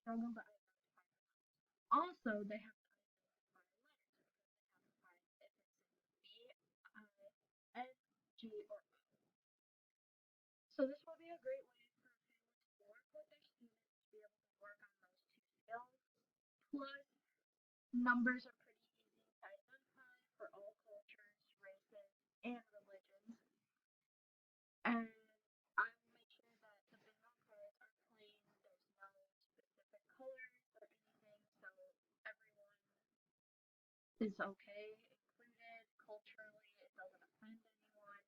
struggle to identify. Also, they have to identify letters because they have to find if it's in the B, I, N, G, or O. So this will be a great way for a family to work with their students to be able to work on those two skills. Plus, numbers are pretty easy to identify for all cultures, races, and religions. And I will make sure that the bingo cards are plain. There's no specific colors or anything, so everyone is okay, included culturally. It doesn't offend anyone.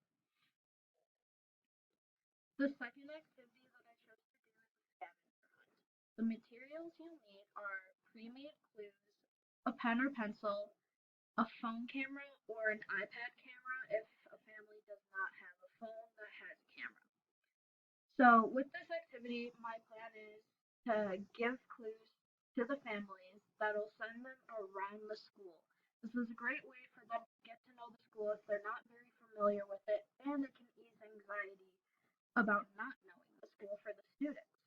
The second activity that I chose to do is a scavenger hunt. The materials you'll need are pre-made clues, a pen or pencil, a phone camera, or an iPad camera if a family does not have a phone that has a camera. So, with this activity, my plan is to give clues to the families that'll send them around the school. This is a great way for them to get to know the school if they're not very familiar with it, and it can ease anxiety about not knowing the school for the students.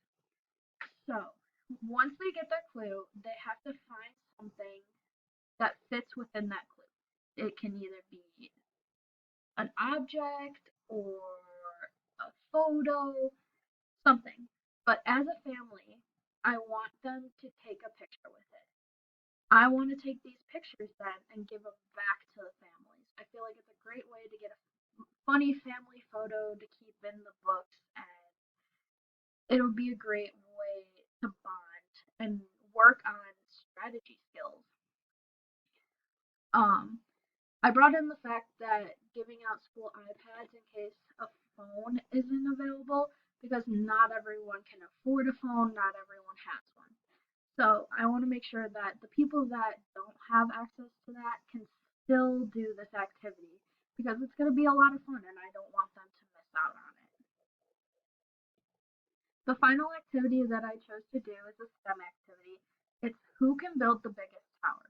So, once they get that clue, they have to find something that fits within that clue. It can either be an object or a photo, something. But as a family, I want them to take a picture with it. I want to take these pictures then and give them back to the families. I feel like it's a great way to get a funny family photo to keep in the books, and it'll be a great way to bond and work on strategy skills. Um, I brought in the fact that giving out school iPads in case a phone isn't available because not everyone can afford a phone, not everyone has one. So I want to make sure that the people that don't have access to that can still do this activity because it's going to be a lot of fun and I don't want them to miss out on it. The final activity that I chose to do is a STEM activity. It's who can build the biggest tower.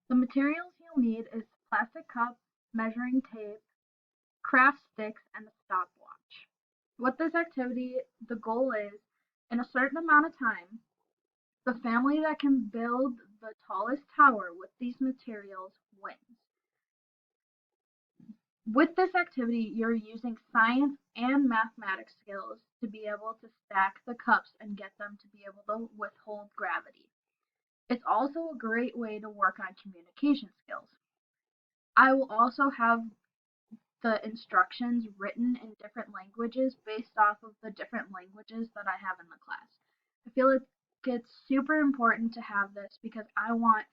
The materials you'll need is plastic cup, measuring tape, craft sticks, and a stopwatch. With this activity, the goal is in a certain amount of time, the family that can build the tallest tower with these materials wins. With this activity, you're using science and mathematics skills to be able to stack the cups and get them to be able to withhold gravity. It's also a great way to work on communication skills. I will also have the instructions written in different languages based off of the different languages that I have in the class. I feel like it's super important to have this because I want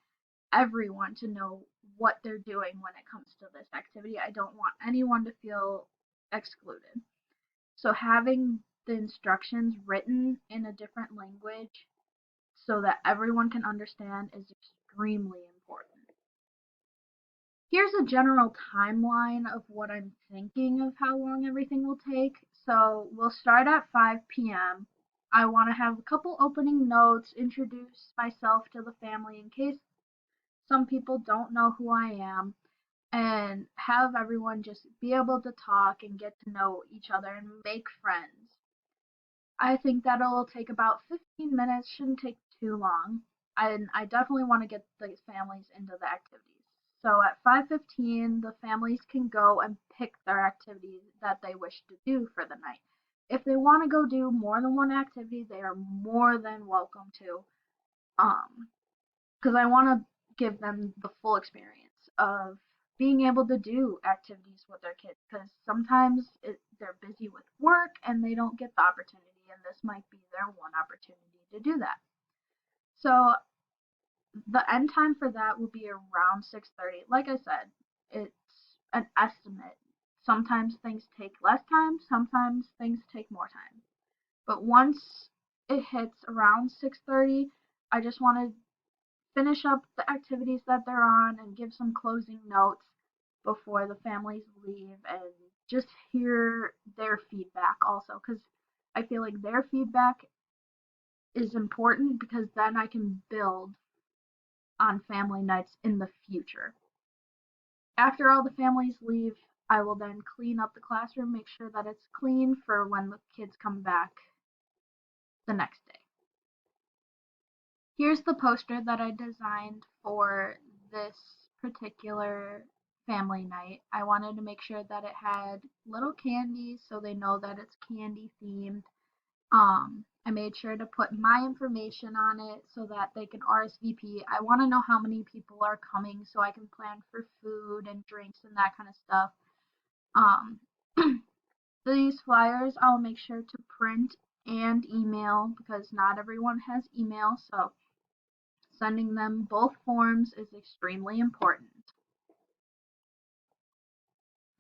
everyone to know what they're doing when it comes to this activity. I don't want anyone to feel excluded. So having the instructions written in a different language so that everyone can understand is extremely important. Here's a general timeline of what I'm thinking of how long everything will take. So we'll start at 5 p.m. I want to have a couple opening notes, introduce myself to the family in case some people don't know who I am, and have everyone just be able to talk and get to know each other and make friends. I think that'll take about 15 minutes, shouldn't take too long. And I definitely want to get the families into the activities. So at 5:15, the families can go and pick their activities that they wish to do for the night. If they want to go do more than one activity, they are more than welcome to. Um, because I want to give them the full experience of being able to do activities with their kids because sometimes they're busy with work and they don't get the opportunity, and this might be their one opportunity to do that. So the end time for that will be around 6:30. Like I said, it's an estimate. Sometimes things take less time, sometimes things take more time. But once it hits around 6:30, I just want to finish up the activities that they're on and give some closing notes before the families leave and just hear their feedback also because I feel like their feedback is important because then I can build on family nights in the future. After all the families leave, I will then clean up the classroom, make sure that it's clean for when the kids come back the next day. Here's the poster that I designed for this particular family night. I wanted to make sure that it had little candies so they know that it's candy themed. I made sure to put my information on it so that they can RSVP. I want to know how many people are coming so I can plan for food and drinks and that kind of stuff. Um, these flyers I'll make sure to print and email because not everyone has email, so sending them both forms is extremely important.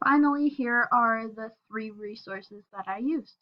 Finally, here are the 3 resources that I used.